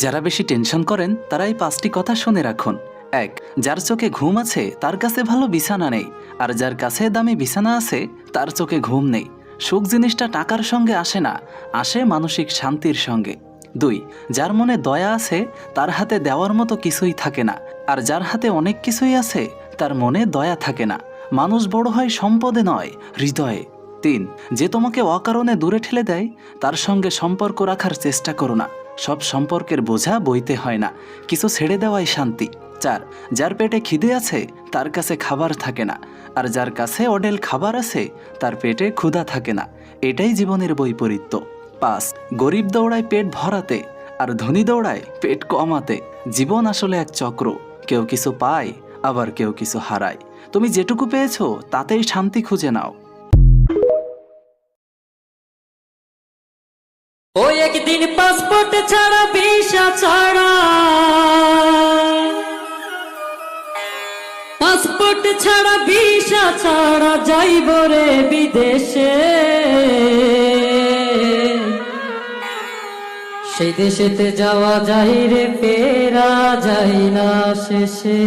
যারা বেশি টেনশন করেন তারা এই 5টি কথা শুনে রাখুন। 1, যার চোখে ঘুম আছে তার কাছে ভালো বিছানা নেই, আর যার কাছে দামি বিছানা আছে তার চোখে ঘুম নেই। সুখ জিনিসটা টাকার সঙ্গে আসে না, আসে মানসিক শান্তির সঙ্গে। 2, যার মনে দয়া আছে তার হাতে দেওয়ার মতো কিছুই থাকে না, আর যার হাতে অনেক কিছুই আছে তার মনে দয়া থাকে না। মানুষ বড় হয় সম্পদে নয়, হৃদয়ে। 3, যে তোমাকে অকারণে দূরে ঠেলে দেয় তার সঙ্গে সম্পর্ক রাখার চেষ্টা করো না। সব সম্পর্কের বোঝা বইতে হয় না, কিছু ছেড়ে দেওয়াই শান্তি। 4, যার পেটে খিদে আছে তার কাছে খাবার থাকে না, আর যার কাছে অডেল খাবার আছে তার পেটে ক্ষুধা থাকে না। এটাই জীবনের বৈপরীত্য। 5, গরিব দৌড়ায় পেট ভরাতে, আর ধনী দৌড়ায় পেট কমাতে। জীবন আসলে এক চক্র, কেউ কিছু পায় আবার কেউ কিছু হারায়। তুমি যেটুকু পেয়েছো তাতেই শান্তি খুঁজে নাও। ওই একদিন পাসপোর্ট ছাড়া ভিসা ছাড়া, পাসপোর্ট ছাড়া ভিসা ছাড়া যাইব রে বিদেশে। সেই দেশেতে যাওয়া যাই রে, ফেরা যাই না শেষে।